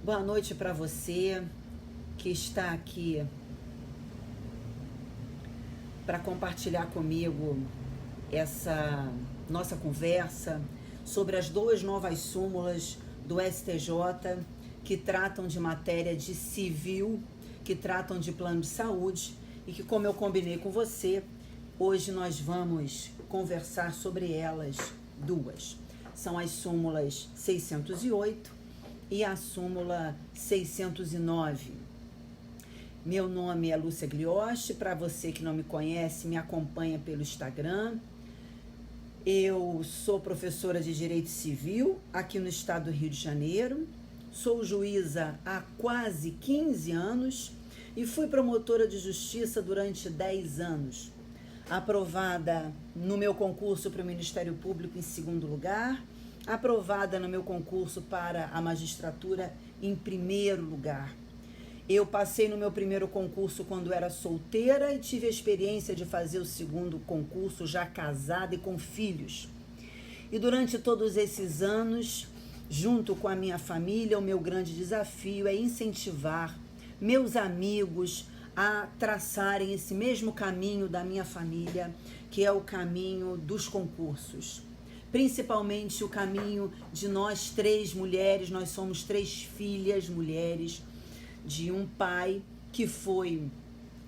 Boa noite para você que está aqui para compartilhar comigo essa nossa conversa sobre as duas novas súmulas do STJ que tratam de matéria de civil, que tratam de plano de saúde e que, como eu combinei com você, hoje nós vamos conversar sobre elas duas. São as súmulas 608 e a súmula 609. Meu nome é Lúcia Gliotti. Para você que não me conhece, me acompanha pelo Instagram. Eu sou professora de Direito Civil aqui no estado do Rio de Janeiro. Sou juíza há quase 15 anos e fui promotora de justiça durante 10 anos. Aprovada no meu concurso para o Ministério Público em segundo lugar, aprovada no meu concurso para a magistratura em primeiro lugar. Eu passei no meu primeiro concurso quando era solteira e tive a experiência de fazer o segundo concurso já casada e com filhos. E durante todos esses anos, junto com a minha família, o meu grande desafio é incentivar meus amigos a traçarem esse mesmo caminho da minha família, que é o caminho dos concursos. Principalmente o caminho de nós três mulheres. Nós somos três filhas mulheres de um pai que foi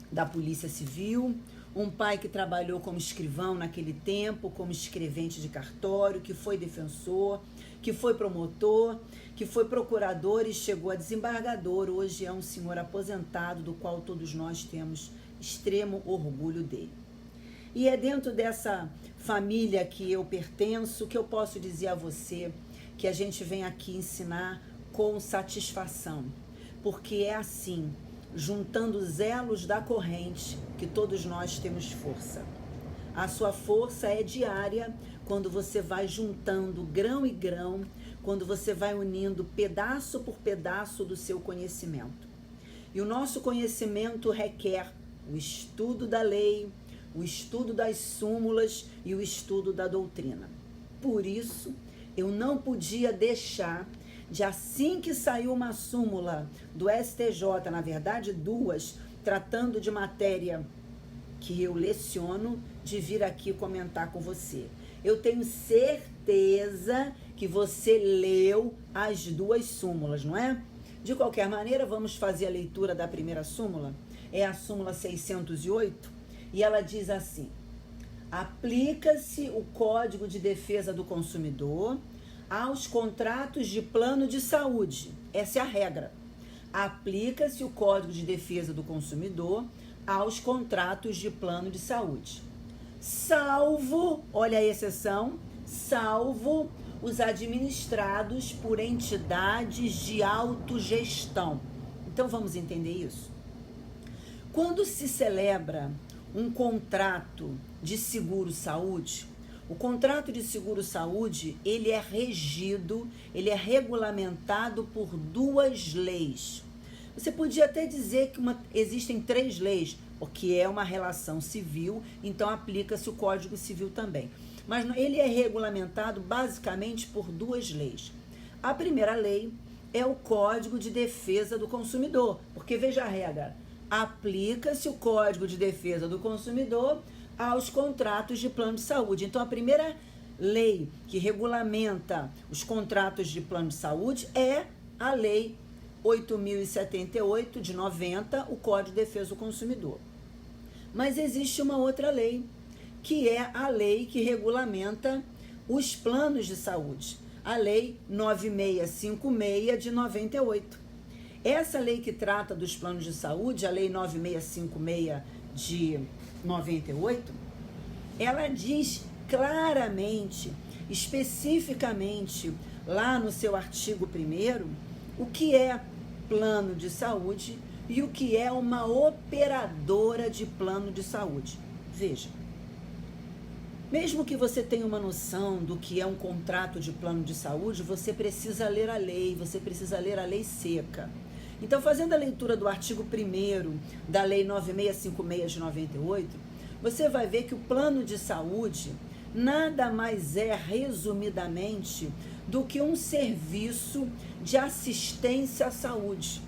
da Polícia Civil, um pai que trabalhou como escrivão naquele tempo, como escrevente de cartório, que foi defensor, que foi promotor, que foi procurador e chegou a desembargador. Hoje é um senhor aposentado, do qual todos nós temos extremo orgulho dele. E é dentro dessa família que eu pertenço que eu posso dizer a você que a gente vem aqui ensinar com satisfação, porque é assim, juntando os elos da corrente, que todos nós temos força. A sua força é diária quando você vai juntando grão e grão, quando você vai unindo pedaço por pedaço do seu conhecimento. E o nosso conhecimento requer o estudo da lei, o estudo das súmulas e o estudo da doutrina. Por isso, eu não podia deixar de, assim que saiu uma súmula do STJ, na verdade duas, tratando de matéria que eu leciono, de vir aqui comentar com você. Eu tenho certeza que você leu as duas súmulas, não é? De qualquer maneira, vamos fazer a leitura da primeira súmula. É a súmula 608. E ela diz assim: aplica-se o Código de Defesa do Consumidor aos contratos de plano de saúde. Essa é a regra. Aplica-se o Código de Defesa do Consumidor aos contratos de plano de saúde. Salvo, olha a exceção, salvo os administrados por entidades de autogestão. Então vamos entender isso? Quando se celebra um contrato de seguro-saúde, o contrato de seguro-saúde, ele é regido, ele é regulamentado por duas leis. Você podia até dizer que existem três leis, porque é uma relação civil, então aplica-se o Código Civil também. Mas ele é regulamentado basicamente por duas leis. A primeira lei é o Código de Defesa do Consumidor, porque veja a regra: aplica-se o Código de Defesa do Consumidor aos contratos de plano de saúde. Então, a primeira lei que regulamenta os contratos de plano de saúde é a Lei 8.078, de 90, o Código de Defesa do Consumidor. Mas existe uma outra lei, que é a lei que regulamenta os planos de saúde, a Lei 9656, de 98. Essa lei que trata dos planos de saúde, a Lei 9656 de 98, ela diz claramente, especificamente, lá no seu artigo 1º, o que é plano de saúde e o que é uma operadora de plano de saúde. Veja, mesmo que você tenha uma noção do que é um contrato de plano de saúde, você precisa ler a lei, você precisa ler a lei seca. Então, fazendo a leitura do artigo 1º da Lei 9656 de 98, você vai ver que o plano de saúde nada mais é, resumidamente, do que um serviço de assistência à saúde.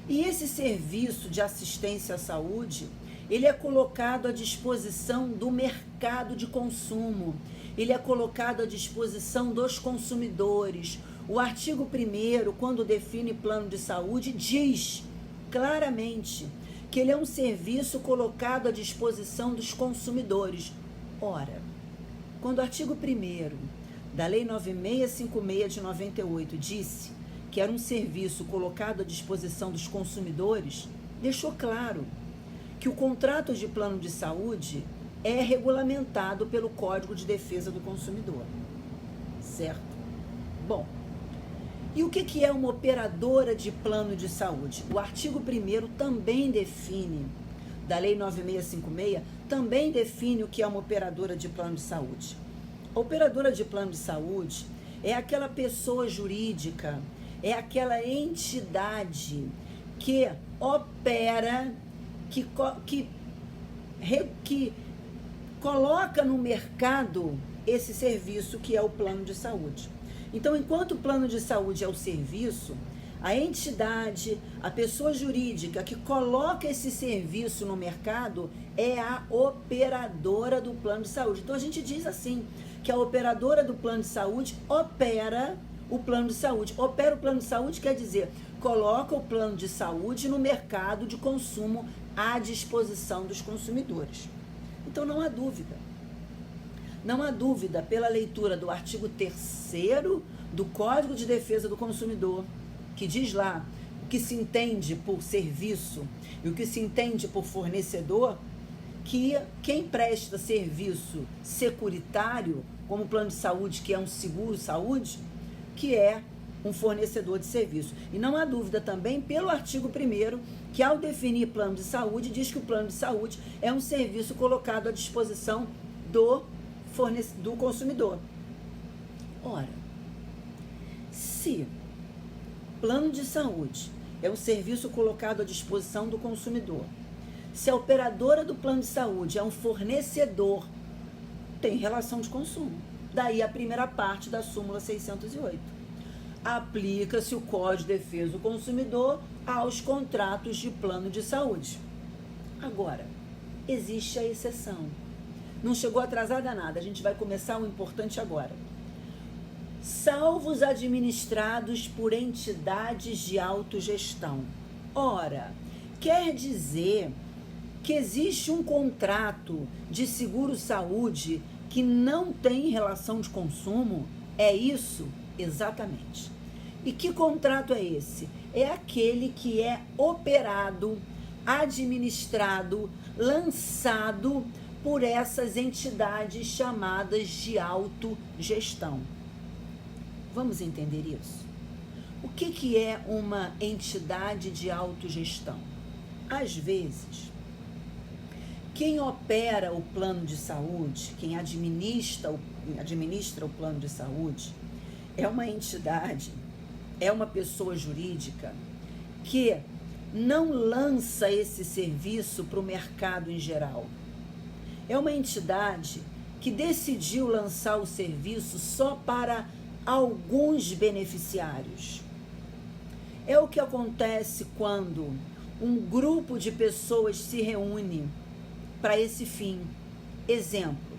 E esse serviço de assistência à saúde, ele é colocado à disposição do mercado de consumo, ele é colocado à disposição dos consumidores. O artigo 1º, quando define plano de saúde, diz claramente que ele é um serviço colocado à disposição dos consumidores. Ora, quando o artigo 1º da Lei 9656 de 98 disse que era um serviço colocado à disposição dos consumidores, deixou claro que o contrato de plano de saúde é regulamentado pelo Código de Defesa do Consumidor, certo? Bom, e o que é uma operadora de plano de saúde? O artigo 1º também define, da Lei 9656, também define o que é uma operadora de plano de saúde. A operadora de plano de saúde é aquela pessoa jurídica, é aquela entidade que opera, que coloca no mercado esse serviço que é o plano de saúde. Então, enquanto o plano de saúde é o serviço, a entidade, a pessoa jurídica que coloca esse serviço no mercado é a operadora do plano de saúde. Então, a gente diz assim, que a operadora do plano de saúde opera o plano de saúde. Opera o plano de saúde quer dizer, coloca o plano de saúde no mercado de consumo à disposição dos consumidores. Então, não há dúvida. Não há dúvida, pela leitura do artigo 3º do Código de Defesa do Consumidor, que diz lá o que se entende por serviço e o que se entende por fornecedor, que quem presta serviço securitário, como plano de saúde, que é um seguro-saúde, que é um fornecedor de serviço. E não há dúvida também, pelo artigo 1º, que ao definir plano de saúde, diz que o plano de saúde é um serviço colocado à disposição do consumidor. Ora, se plano de saúde é um serviço colocado à disposição do consumidor, se a operadora do plano de saúde é um fornecedor, tem relação de consumo. Daí a primeira parte da súmula 608. Aplica-se o Código de Defesa do Consumidor aos contratos de plano de saúde. Agora, existe a exceção. Não chegou atrasada nada, a gente vai começar o importante agora. Salvo os administrados por entidades de autogestão. Ora, quer dizer que existe um contrato de seguro-saúde que não tem relação de consumo? É isso? Exatamente. E que contrato é esse? É aquele que é operado, administrado, lançado por essas entidades chamadas de autogestão. Vamos entender isso? O que é uma entidade de autogestão? Às vezes, quem opera o plano de saúde, quem administra o plano de saúde, é uma entidade, é uma pessoa jurídica que não lança esse serviço para o mercado em geral. É uma entidade que decidiu lançar o serviço só para alguns beneficiários. É o que acontece quando um grupo de pessoas se reúne para esse fim. Exemplo,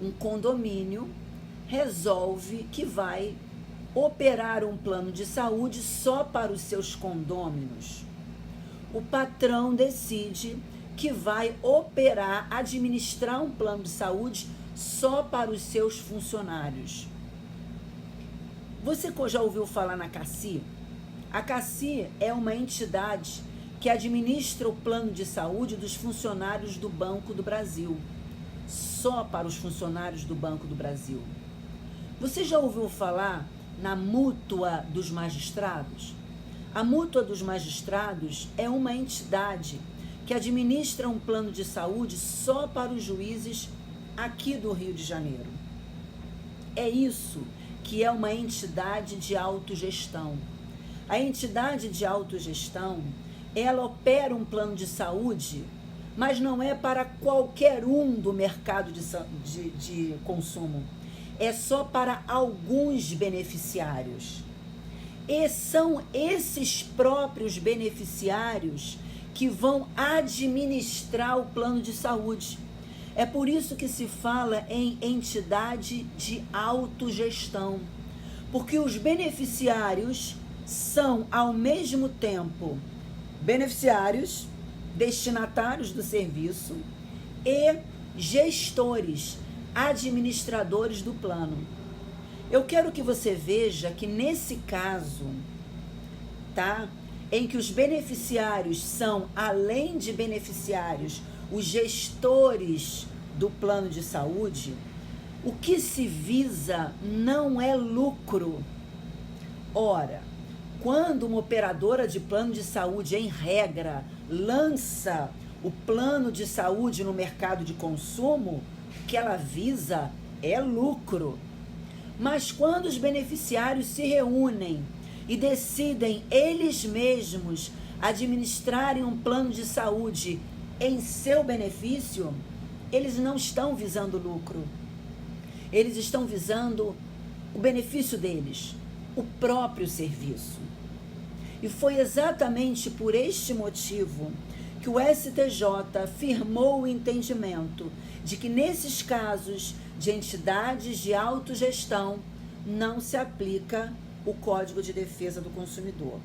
um condomínio resolve que vai operar um plano de saúde só para os seus condôminos. O patrão decide que vai operar, administrar um plano de saúde só para os seus funcionários. Você já ouviu falar na CACI? A CACI é uma entidade que administra o plano de saúde dos funcionários do Banco do Brasil. Só para os funcionários do Banco do Brasil. Você já ouviu falar na Mútua dos Magistrados? A Mútua dos Magistrados é uma entidade que administra um plano de saúde só para os juízes aqui do Rio de Janeiro. É isso que é uma entidade de autogestão. A entidade de autogestão, ela opera um plano de saúde, mas não é para qualquer um do mercado de consumo. é só para alguns beneficiários. E são esses próprios beneficiários que vão administrar o plano de saúde. É por isso que se fala em entidade de autogestão, porque os beneficiários são, ao mesmo tempo, beneficiários, destinatários do serviço e gestores, administradores do plano. Eu quero que você veja que nesse caso, tá? Em que os beneficiários são, além de beneficiários, os gestores do plano de saúde, o que se visa não é lucro. Ora, quando uma operadora de plano de saúde, em regra, lança o plano de saúde no mercado de consumo, o que ela visa é lucro. Mas quando os beneficiários se reúnem e decidem eles mesmos administrarem um plano de saúde em seu benefício, eles não estão visando lucro. Eles estão visando o benefício deles, o próprio serviço. E foi exatamente por este motivo que o STJ firmou o entendimento de que nesses casos de entidades de autogestão não se aplica o Código de Defesa do Consumidor.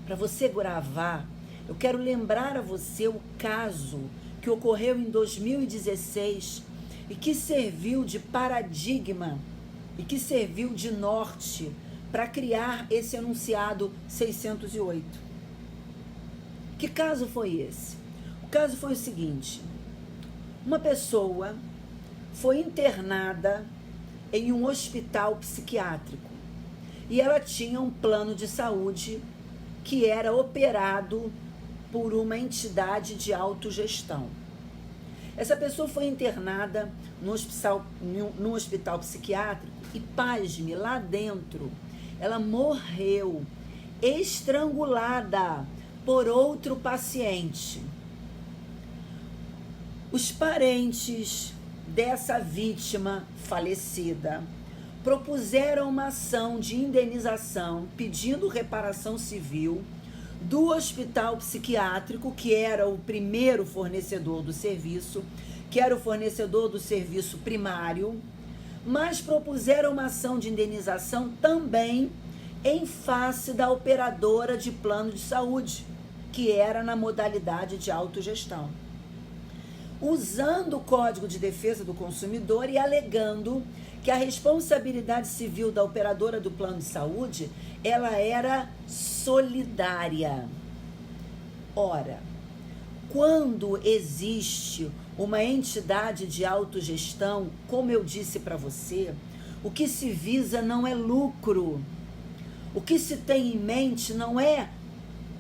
Para você gravar, eu quero lembrar a você o caso que ocorreu em 2016 e que serviu de paradigma e que serviu de norte para criar esse enunciado 608. Que caso foi esse? O caso foi o seguinte: uma pessoa foi internada em um hospital psiquiátrico e ela tinha um plano de saúde que era operado por uma entidade de autogestão. Essa pessoa foi internada no hospital psiquiátrico e, pasme, lá dentro, ela morreu estrangulada por outro paciente. Os parentes dessa vítima falecida propuseram uma ação de indenização pedindo reparação civil do hospital psiquiátrico, que era o primeiro fornecedor do serviço, que era o fornecedor do serviço primário, mas propuseram uma ação de indenização também em face da operadora de plano de saúde, que era na modalidade de autogestão, usando o Código de Defesa do Consumidor e alegando que a responsabilidade civil da operadora do plano de saúde, ela era solidária. Ora, quando existe uma entidade de autogestão, como eu disse para você, o que se visa não é lucro. O que se tem em mente não é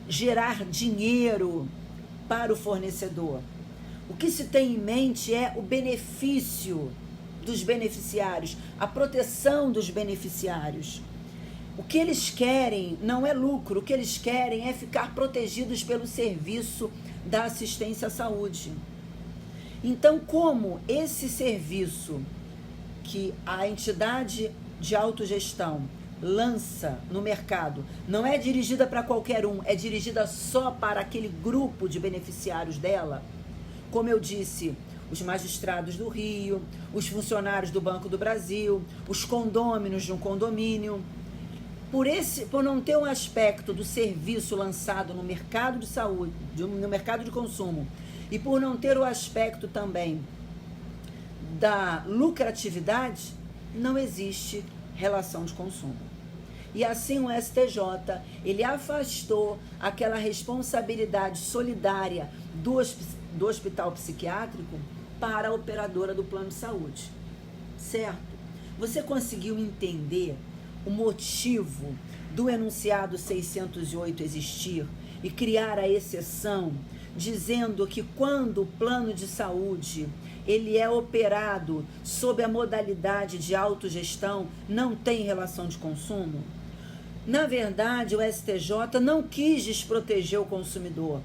gerar dinheiro para o fornecedor. O que se tem em mente é o benefício dos beneficiários, a proteção dos beneficiários. O que eles querem não é lucro, o que eles querem é ficar protegidos pelo serviço da assistência à saúde. Então, como esse serviço que a entidade de autogestão lança no mercado não é dirigida para qualquer um, é dirigida só para aquele grupo de beneficiários dela, como eu disse, os magistrados do Rio, os funcionários do Banco do Brasil, os condôminos de um condomínio, por não ter um aspecto do serviço lançado no mercado de saúde, no mercado de consumo, e por não ter o aspecto também da lucratividade, não existe relação de consumo. E assim o STJ, ele afastou aquela responsabilidade solidária do hospital psiquiátrico para a operadora do plano de saúde, certo? Você conseguiu entender o motivo do enunciado 608 existir e criar a exceção, dizendo que quando o plano de saúde ele é operado sob a modalidade de autogestão, não tem relação de consumo? Na verdade, o STJ não quis desproteger o consumidor.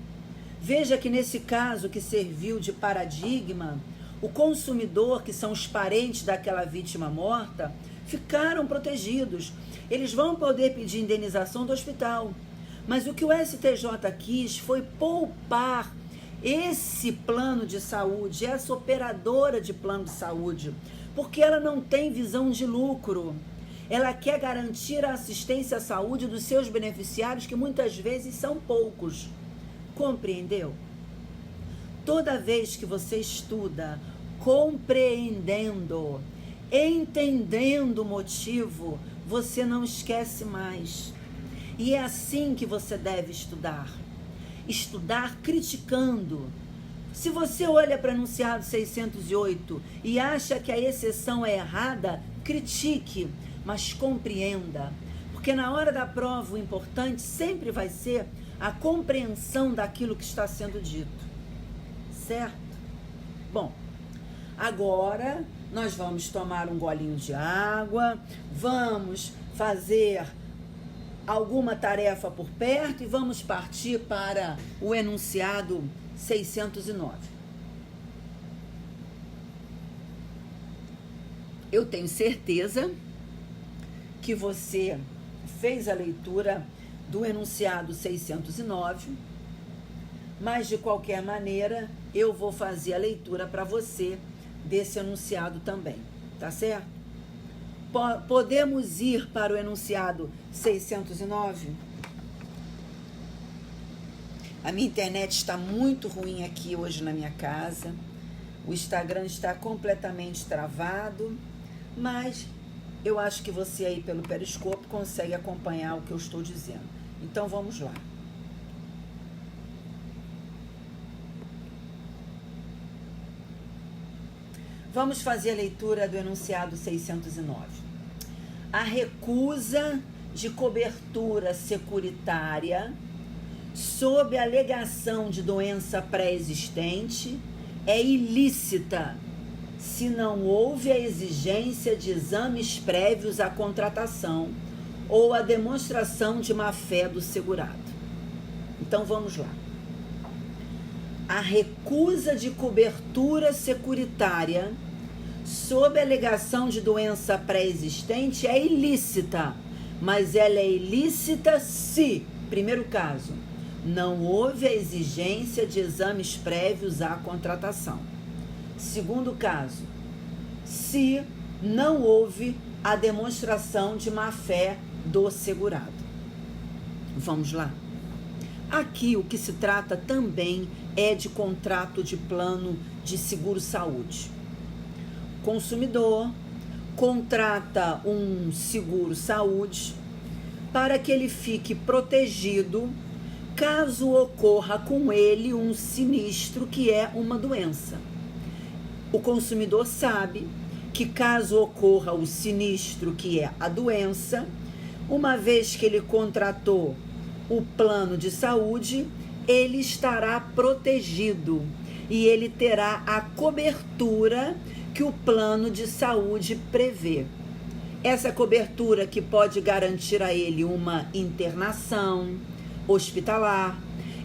Veja que nesse caso que serviu de paradigma, O consumidor, que são os parentes daquela vítima morta, ficaram protegidos. Eles vão poder pedir indenização do hospital. Mas o que o STJ quis foi poupar esse plano de saúde, essa operadora de plano de saúde, porque ela não tem visão de lucro. Ela quer garantir a assistência à saúde dos seus beneficiários, que muitas vezes são poucos. Compreendeu? Toda vez que você estuda compreendendo, entendendo o motivo, você não esquece mais. E é assim que você deve estudar. Estudar criticando. Se você olha para o enunciado 608 e acha que a exceção é errada, critique, mas compreenda. Porque na hora da prova o importante sempre vai ser a compreensão daquilo que está sendo dito. Certo? Bom, agora nós vamos tomar um golinho de água, vamos fazer alguma tarefa por perto e vamos partir para o enunciado 609. Eu tenho certeza que você fez a leitura do enunciado 609, mas de qualquer maneira eu vou fazer a leitura para você desse enunciado também, tá certo? Podemos ir para o enunciado 609? A minha internet está muito ruim aqui hoje na minha casa. O Instagram está completamente travado, mas eu acho que você aí pelo Periscope consegue acompanhar o que eu estou dizendo. Então vamos lá. Vamos fazer a leitura do enunciado 609. A recusa de cobertura securitária sob a alegação de doença pré-existente é ilícita se não houve a exigência de exames prévios à contratação ou a demonstração de má-fé do segurado. Então vamos lá. A recusa de cobertura securitária sob a alegação de doença pré-existente é ilícita, mas ela é ilícita se, primeiro caso, não houve a exigência de exames prévios à contratação. Segundo caso, se não houve a demonstração de má-fé do segurado. Vamos lá? Aqui o que se trata também é de contrato de plano de seguro-saúde. O consumidor contrata um seguro-saúde para que ele fique protegido caso ocorra com ele um sinistro que é uma doença. O consumidor sabe que caso ocorra o sinistro que é a doença, uma vez que ele contratou o plano de saúde, ele estará protegido e ele terá a cobertura que o plano de saúde prevê. Essa cobertura que pode garantir a ele uma internação hospitalar,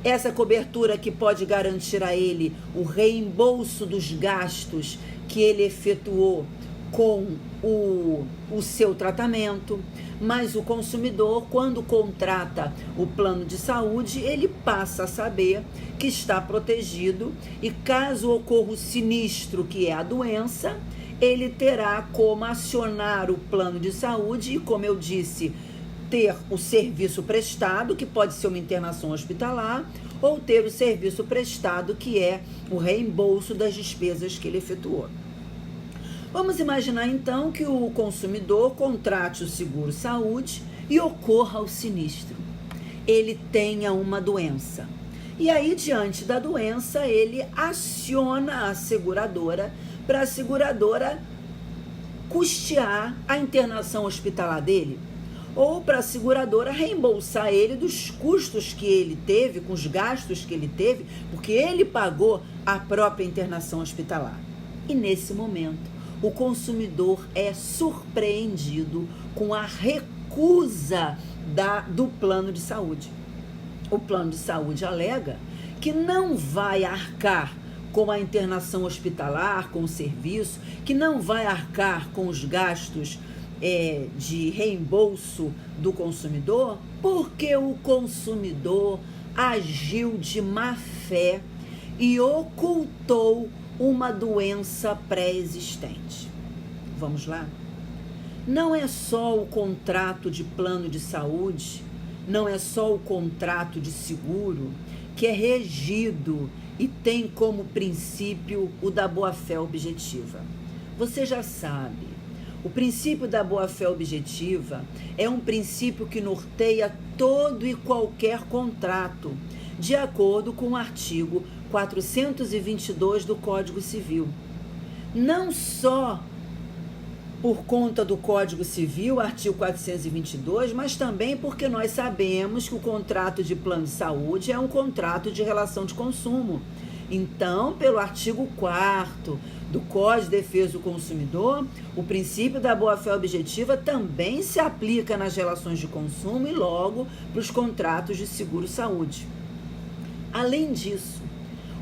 essa cobertura que pode garantir a ele o reembolso dos gastos que ele efetuou com o seu tratamento, mas o consumidor, quando contrata o plano de saúde, ele passa a saber que está protegido e caso ocorra o sinistro, que é a doença, ele terá como acionar o plano de saúde e, como eu disse, ter o serviço prestado, que pode ser uma internação hospitalar, ou ter o serviço prestado, que é o reembolso das despesas que ele efetuou. Vamos imaginar então que o consumidor contrate o seguro-saúde e ocorra o sinistro. Ele tenha uma doença. E aí, diante da doença, ele aciona a seguradora para a seguradora custear a internação hospitalar dele, ou para a seguradora reembolsar ele dos custos que ele teve, com os gastos que ele teve, porque ele pagou a própria internação hospitalar. E nesse momento, o consumidor é surpreendido com a recusa do plano de saúde. O plano de saúde alega que não vai arcar com a internação hospitalar, com o serviço, que não vai arcar com os gastos de reembolso do consumidor, porque o consumidor agiu de má fé e ocultou uma doença pré-existente. Vamos lá? Não é só o contrato de plano de saúde, não é só o contrato de seguro que é regido e tem como princípio o da boa-fé objetiva. Você já sabe, o princípio da boa-fé objetiva é um princípio que norteia todo e qualquer contrato, de acordo com o artigo 422 do Código Civil. Não só por conta do Código Civil, artigo 422, mas também porque nós sabemos que o contrato de plano de saúde é um contrato de relação de consumo. Então, pelo artigo 4º do Código de Defesa do Consumidor, o princípio da boa-fé objetiva também se aplica nas relações de consumo e logo para os contratos de seguro-saúde. Além disso,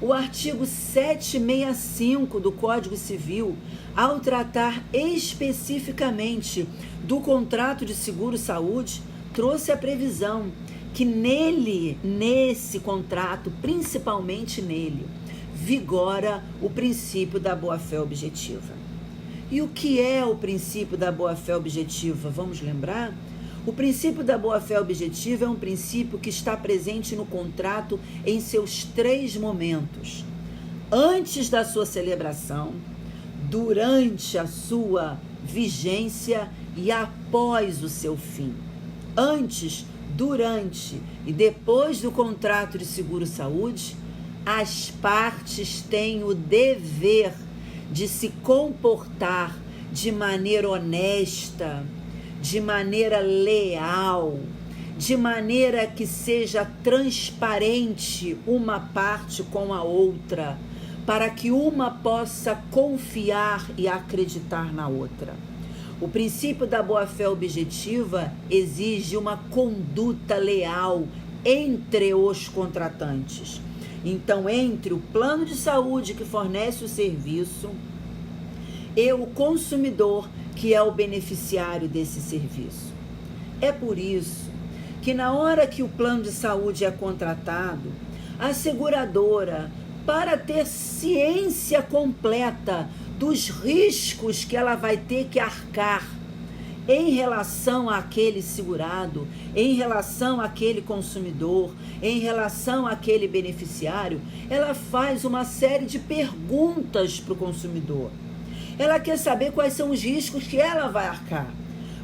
o artigo 765 do Código Civil, ao tratar especificamente do contrato de seguro-saúde, trouxe a previsão que nesse contrato, principalmente nele, vigora o princípio da boa-fé objetiva. E o que é o princípio da boa-fé objetiva? Vamos lembrar? O princípio da boa-fé objetiva é um princípio que está presente no contrato em seus 3 momentos: antes da sua celebração, durante a sua vigência e após o seu fim. Antes, durante e depois do contrato de seguro-saúde, as partes têm o dever de se comportar de maneira honesta, de maneira leal, de maneira que seja transparente uma parte com a outra, para que uma possa confiar e acreditar na outra. O princípio da boa-fé objetiva exige uma conduta leal entre os contratantes. Então, entre o plano de saúde que fornece o serviço e o consumidor, que é o beneficiário desse serviço. É por isso que na hora que o plano de saúde é contratado, a seguradora, para ter ciência completa dos riscos que ela vai ter que arcar em relação àquele segurado, em relação àquele consumidor, em relação àquele beneficiário, ela faz uma série de perguntas para o consumidor. Ela quer saber quais são os riscos que ela vai arcar.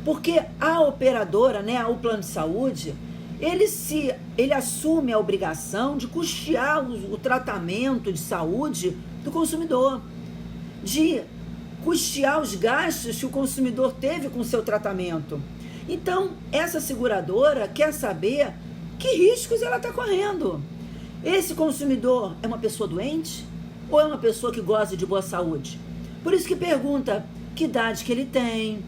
Porque a operadora, o plano de saúde, ele assume a obrigação de custear o tratamento de saúde do consumidor, de custear os gastos que o consumidor teve com o seu tratamento. Então, essa seguradora quer saber que riscos ela está correndo. Esse consumidor é uma pessoa doente ou é uma pessoa que goza de boa saúde? Por isso que pergunta que idade que ele tem,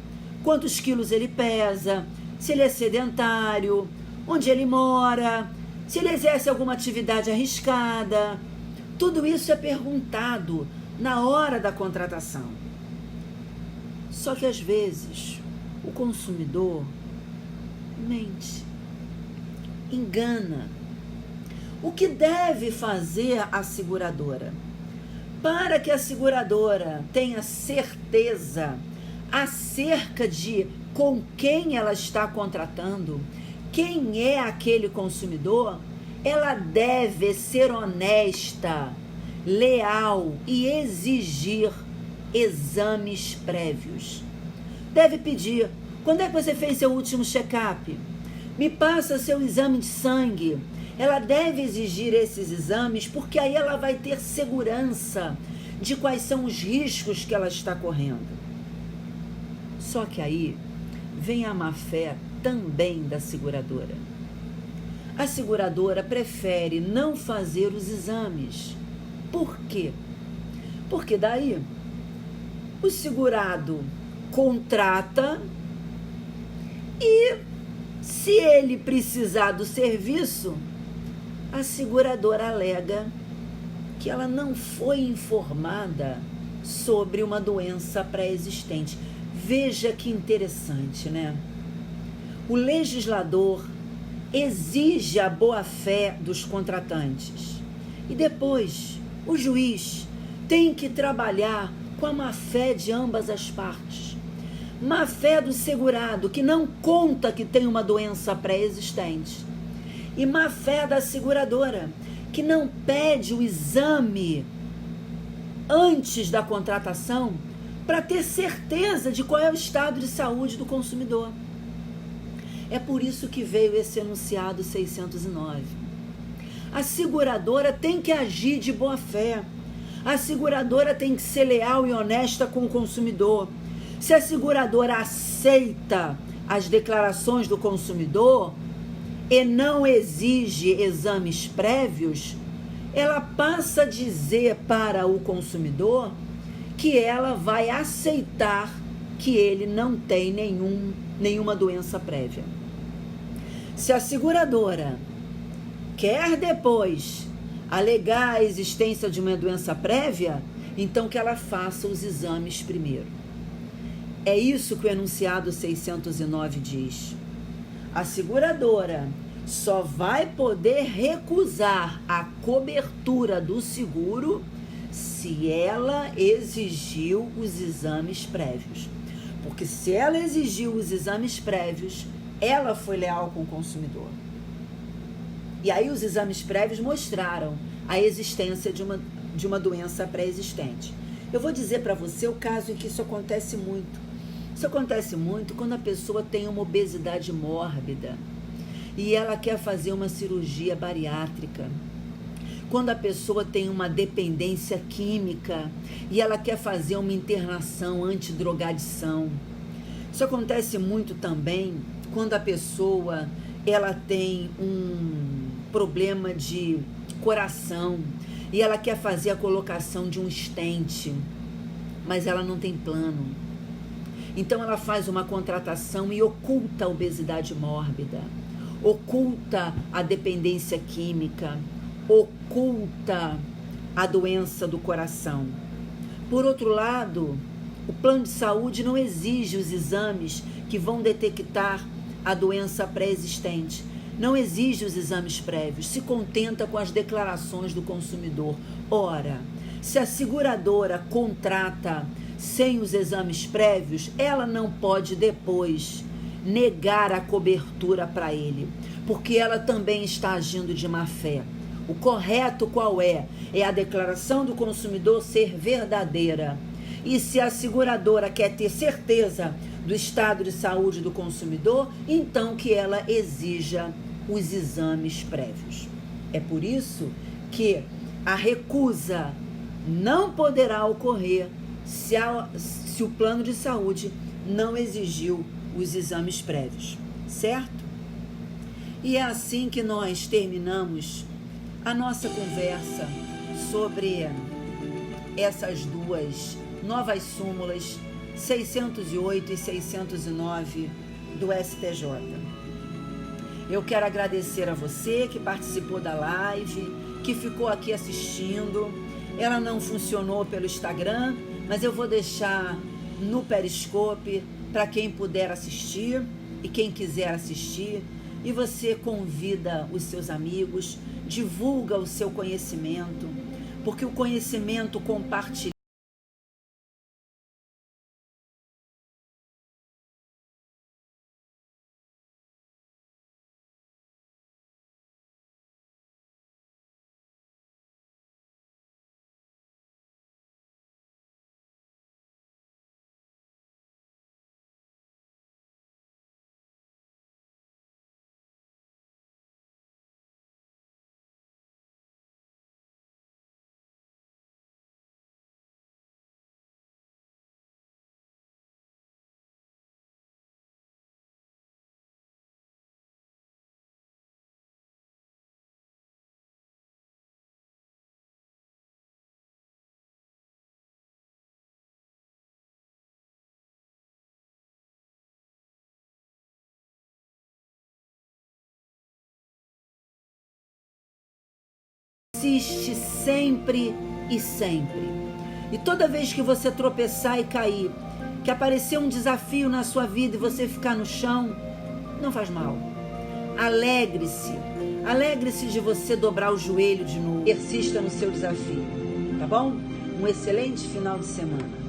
quantos quilos ele pesa, se ele é sedentário, onde ele mora, se ele exerce alguma atividade arriscada. Tudo isso é perguntado na hora da contratação. Só que às vezes o consumidor mente, engana. O que deve fazer a seguradora? Para que a seguradora tenha certeza acerca de com quem ela está contratando, quem é aquele consumidor, ela deve ser honesta, leal e exigir exames prévios. Deve pedir: quando é que você fez seu último check-up? Me passa seu exame de sangue. Ela deve exigir esses exames, porque aí ela vai ter segurança de quais são os riscos que ela está correndo. Só que aí vem a má-fé também da seguradora. A seguradora prefere não fazer os exames. Por quê? Porque daí o segurado contrata e, se ele precisar do serviço, a seguradora alega que ela não foi informada sobre uma doença pré-existente. Veja que interessante, né? O legislador exige a boa-fé dos contratantes e depois o juiz tem que trabalhar com a má-fé de ambas as partes. Má-fé do segurado, que não conta que tem uma doença pré-existente, e má-fé da seguradora, que não pede o exame antes da contratação para ter certeza de qual é o estado de saúde do consumidor. É por isso que veio esse enunciado 609. A seguradora tem que agir de boa fé. A seguradora tem que ser leal e honesta com o consumidor. Se a seguradora aceita as declarações do consumidor e não exige exames prévios, ela passa a dizer para o consumidor que ela vai aceitar que ele não tem nenhuma doença prévia. Se a seguradora quer depois alegar a existência de uma doença prévia, então que ela faça os exames primeiro. É isso que o enunciado 609 diz. A seguradora só vai poder recusar a cobertura do seguro se ela exigiu os exames prévios. Porque se ela exigiu os exames prévios, ela foi leal com o consumidor. E aí os exames prévios mostraram a existência de uma doença pré-existente. Eu vou dizer para você o caso em que isso acontece muito. Isso acontece muito quando a pessoa tem uma obesidade mórbida e ela quer fazer uma cirurgia bariátrica. Quando a pessoa tem uma dependência química e ela quer fazer uma internação antidrogadição. Isso acontece muito também quando a pessoa ela tem um problema de coração e ela quer fazer a colocação de um stent, mas ela não tem plano. Então ela faz uma contratação e oculta a obesidade mórbida, oculta a dependência química, oculta a doença do coração. Por outro lado, o plano de saúde não exige os exames que vão detectar a doença pré-existente. Não exige os exames prévios, se contenta com as declarações do consumidor. Ora, se a seguradora contrata sem os exames prévios, ela não pode depois negar a cobertura para ele, porque ela também está agindo de má fé. O correto qual é? É a declaração do consumidor ser verdadeira. E se a seguradora quer ter certeza do estado de saúde do consumidor, então que ela exija os exames prévios. É por isso que a recusa não poderá ocorrer se o plano de saúde não exigiu os exames prévios, certo? E é assim que nós terminamos a nossa conversa sobre essas duas novas súmulas 608 e 609 do STJ. Eu quero agradecer a você que participou da live, que ficou aqui assistindo. Ela não funcionou pelo Instagram, mas eu vou deixar no Periscope para quem puder assistir e quem quiser assistir. E você convida os seus amigos, divulga o seu conhecimento, porque o conhecimento compartilhado persiste sempre e sempre. E toda vez que você tropeçar e cair, que aparecer um desafio na sua vida e você ficar no chão, não faz mal. Alegre-se. Alegre-se de você dobrar o joelho de novo. Persista no seu desafio, tá bom? Um excelente final de semana.